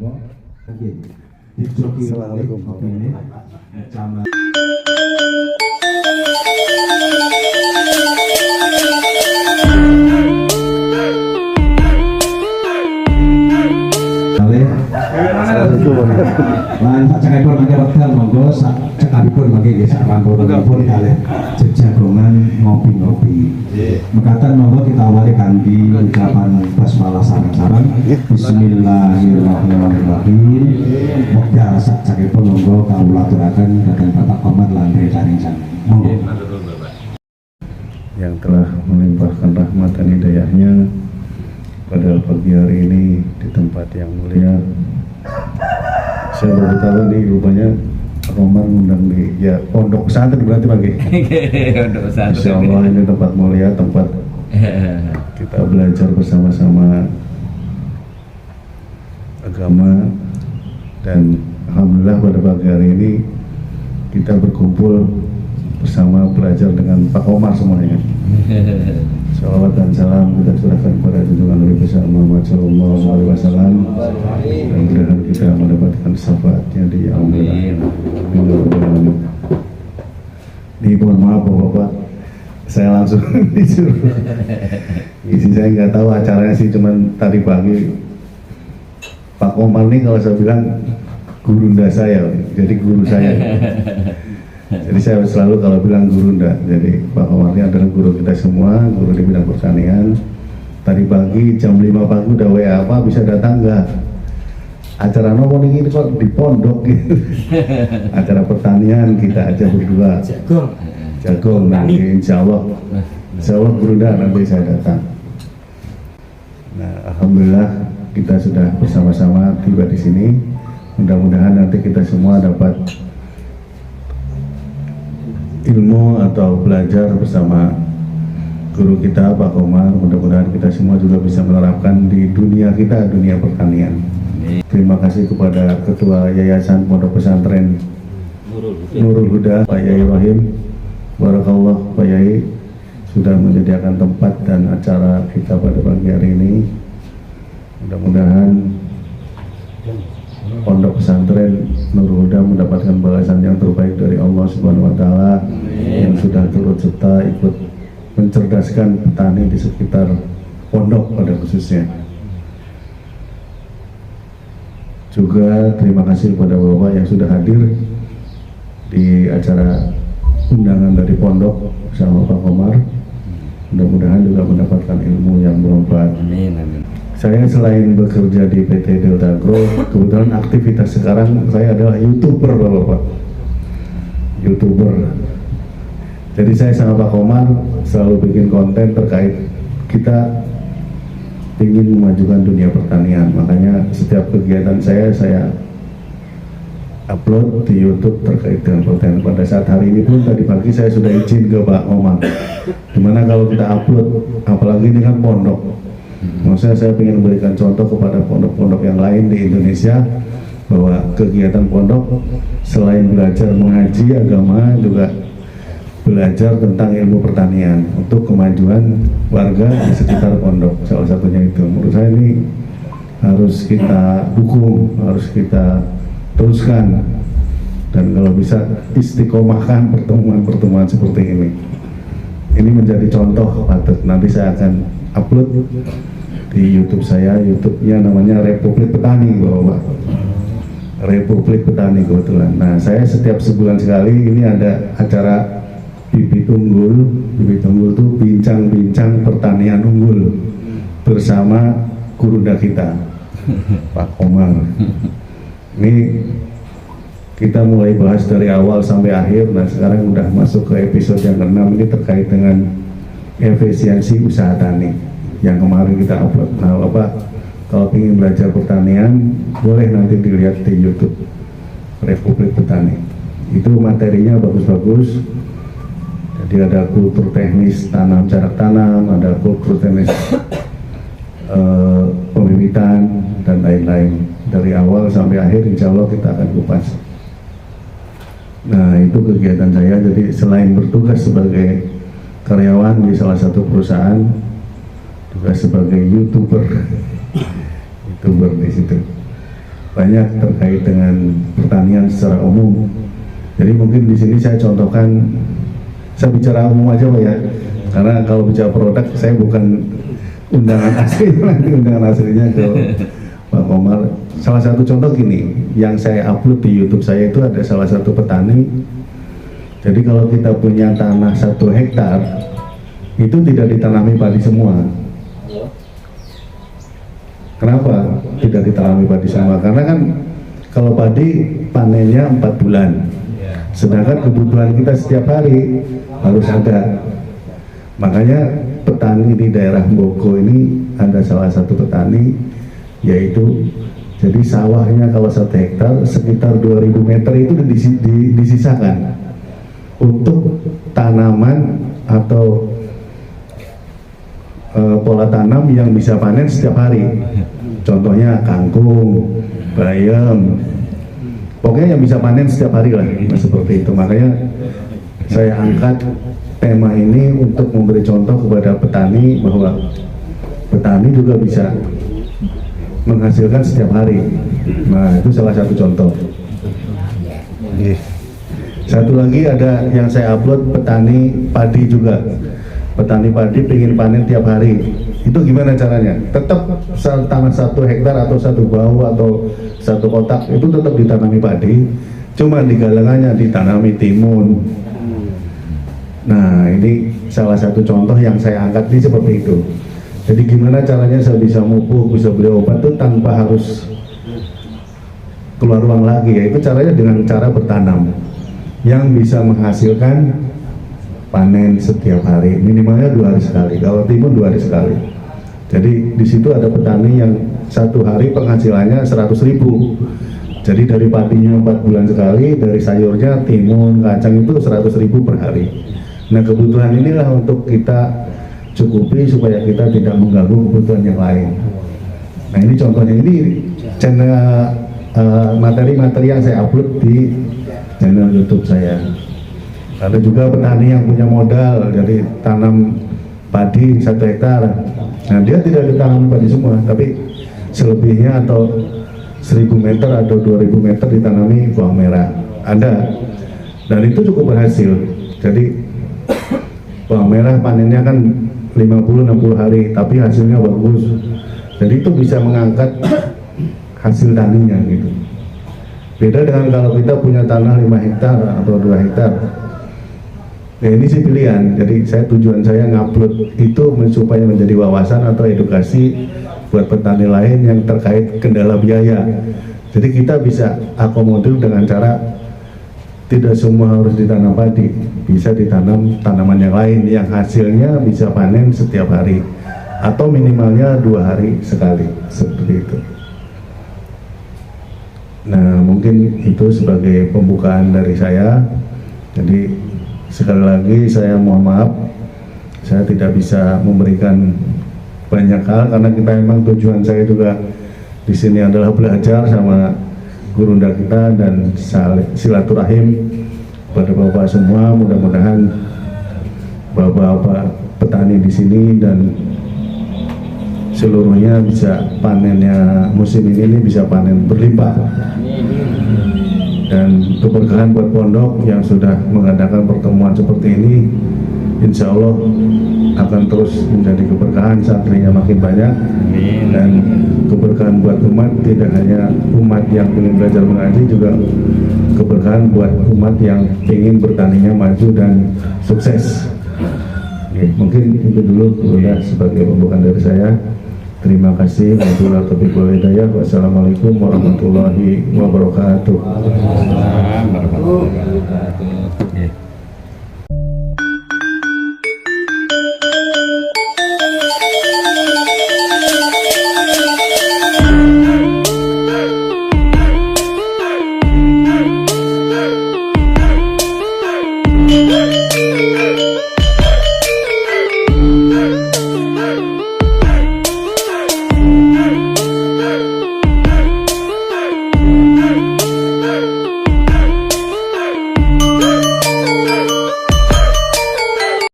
Assalamualaikum. Lan sajakipun mangke wekdal monggo cekapipun mangke nggih sarampunipun kalih jejagongan ngopi-ngopi. Mekaten monggo kita awali kanthi ucapan basmalah sareng-sareng. Bismillahirrahmanirrahim. Wekdal sajakipun monggo kawula aturaken dhateng Bapak Komar lan rekan monggo. Yang telah melimpahkan rahmat dan hidayahnya pada pagi hari ini di tempat yang mulia. Saya baru tahu nih rupanya Komar undang di pondok pesantren berarti pagi. Pondok pesantren. Insya Allah ini tempat mulia, tempat kita belajar bersama-sama agama, dan alhamdulillah pada pagi hari ini kita berkumpul bersama belajar dengan Pak Komar semuanya. Salawat dan salam kita curahkan kepada junjungan Nabi besar Muhammad Sallallahu Alaihi Wasallam, dan mudah-mudahan kita mendapatkan syafaatnya di Amin. Ini mohon maaf Bapak, saya langsung disuruh. Isi saya nggak tahu acaranya sih, cuman tadi pagi Pak Komar nih kalau saya bilang gurunda saya, jadi guru saya. Jadi saya selalu kalau bilang guru ndak, jadi Pak Komar ini adalah guru kita semua, guru di bidang pertanian. Tadi pagi jam 5 pagi udah WA apa bisa datang nggak? Acara nopo ini kok di pondok gitu. Acara pertanian kita aja berdua. Jagung nanti insya Allah guru ndak nanti saya datang. Nah alhamdulillah kita sudah bersama-sama tiba di sini. Mudah-mudahan nanti kita semua dapat ilmu atau belajar bersama guru kita Pak Komar. Mudah-mudahan kita semua juga bisa menerapkan di dunia kita, dunia pertanian. Terima kasih kepada Ketua Yayasan Pondok Pesantren Nurul Huda Pak Yai Rahim. Barakallah Pak Yai sudah menyediakan tempat dan acara kita pada pagi hari ini. Mudah-mudahan Pondok Pesantren Nurul Huda mendapatkan balasan yang terbaik dari Allah Subhanahu wa Ta'ala, yang sudah turut serta ikut mencerdaskan petani di sekitar pondok pada khususnya. Juga terima kasih kepada Bapak yang sudah hadir di acara undangan dari pondok bersama Pak Komar. Mudah-mudahan juga mendapatkan ilmu yang bermanfaat. Amin, amin. Saya selain bekerja di PT Delta Agro, kebetulan aktivitas sekarang saya adalah YouTuber, Bapak. YouTuber. Jadi saya sama Pak Komar selalu bikin konten terkait kita ingin memajukan dunia pertanian. Makanya setiap kegiatan saya upload di YouTube terkait dengan pertanian. Pada saat hari ini pun tadi pagi saya sudah izin ke Pak Komar. Dimana kalau kita upload, apalagi ini kan pondok. Maksudnya saya ingin memberikan contoh kepada pondok-pondok yang lain di Indonesia bahwa kegiatan pondok selain belajar mengaji agama juga belajar tentang ilmu pertanian untuk kemajuan warga di sekitar pondok. Salah satunya itu menurut saya ini harus kita dukung, harus kita teruskan, dan kalau bisa istiqomahkan pertemuan-pertemuan seperti ini. Ini menjadi contoh patut. Nanti saya akan upload di YouTube saya. YouTube-nya namanya Republik Petani, Bapak. Republik Petani kebetulan. Nah, saya setiap sebulan sekali ini ada acara Bibit Unggul. Bibit Unggul itu bincang-bincang pertanian unggul bersama gurunda kita, Pak Komar. Ini kita mulai bahas dari awal sampai akhir. Nah, sekarang udah masuk ke episode yang ke-6. Ini terkait dengan efisiensi usaha tani yang kemarin kita upload. Nah Bapak, kalau ingin belajar pertanian boleh nanti dilihat di YouTube Republik Petani. Itu materinya bagus-bagus. Jadi ada kultur teknis tanam, jarak tanam, ada kultur teknis pembibitan dan lain-lain. Dari awal sampai akhir insya Allah kita akan kupas. Nah itu kegiatan saya. Jadi selain bertugas sebagai karyawan di salah satu perusahaan, juga sebagai YouTuber di situ. banyak terkait dengan pertanian secara umum. Jadi mungkin di sini saya contohkan, saya bicara umum aja Pak ya, karena kalau bicara produk saya bukan undangan asli, nanti undangan aslinya ke Pak Komar. Salah satu contoh gini, yang saya upload di YouTube saya itu ada salah satu petani. Jadi kalau kita punya tanah 1 hektar, itu tidak ditanami padi semua. Kenapa tidak ditanami padi semua? Karena kan kalau padi panennya 4 bulan, sedangkan kebutuhan kita setiap hari harus ada. Makanya petani di daerah Boko ini ada salah satu petani, yaitu jadi sawahnya kalau 1 hektar sekitar 2000 meter itu disisakan untuk tanaman atau pola tanam yang bisa panen setiap hari. Contohnya kangkung, bayam, pokoknya yang bisa panen setiap hari lah, seperti itu. Makanya saya angkat tema ini untuk memberi contoh kepada petani bahwa petani juga bisa menghasilkan setiap hari. Nah, itu salah satu contoh. Satu lagi ada yang saya upload, petani padi juga. Petani padi pengen panen tiap hari. Itu gimana caranya? Tetap tanah 1 hektar atau 1 bau atau 1 kotak itu tetap ditanami padi, cuma di galangannya ditanami timun. Nah, ini salah satu contoh yang saya angkat ini seperti itu. Jadi gimana caranya saya bisa mupuk, bisa beli obat itu tanpa harus keluar uang lagi, yaitu caranya dengan cara bertanam yang bisa menghasilkan panen setiap hari, minimalnya 2 hari sekali. Kalau timun 2 hari sekali. Jadi di situ ada petani yang 1 hari penghasilannya 100.000. Jadi dari padinya 4 bulan sekali, dari sayurnya timun, kacang itu 100.000 per hari. Nah, kebutuhan inilah untuk kita cukupi supaya kita tidak mengganggu kebutuhan yang lain. Nah, ini contohnya, ini channel materi-materi yang saya upload di channel YouTube saya. Ada juga petani yang punya modal, jadi tanam padi 1 hektar. Nah, dia tidak ditanam padi semua, tapi selebihnya atau 1000 meter atau 2000 meter ditanami bawang merah. Ada, dan itu cukup berhasil. Jadi bawang merah panennya kan 50-60 hari, tapi hasilnya bagus. Jadi itu bisa mengangkat hasil taninya gitu. Beda dengan kalau kita punya tanah 5 hektar atau 2 hektar. Ya, ini sih pilihan. Jadi tujuan saya ngupload itu supaya menjadi wawasan atau edukasi buat petani lain yang terkait kendala biaya. Jadi kita bisa akomodir dengan cara tidak semua harus ditanam padi, bisa ditanam tanaman yang lain yang hasilnya bisa panen setiap hari atau minimalnya 2 hari sekali, seperti itu. Nah, mungkin itu sebagai pembukaan dari saya. Jadi sekali lagi saya mohon maaf, saya tidak bisa memberikan banyak hal karena kita emang tujuan saya juga di sini adalah belajar sama gurunda kita dan silaturahim pada bapak semua. Mudah-mudahan bapak-bapak petani di sini dan seluruhnya bisa panennya musim ini bisa panen berlimpah. Dan keberkahan buat pondok yang sudah mengadakan pertemuan seperti ini, insya Allah akan terus menjadi keberkahan, santrinya makin banyak. Dan keberkahan buat umat, tidak hanya umat yang ingin belajar mengaji, juga keberkahan buat umat yang ingin bertaninya maju dan sukses. Oke, mungkin itu dulu udah sebagai pembukaan dari saya. Terima kasih. Wassalamualaikum warahmatullahi wabarakatuh.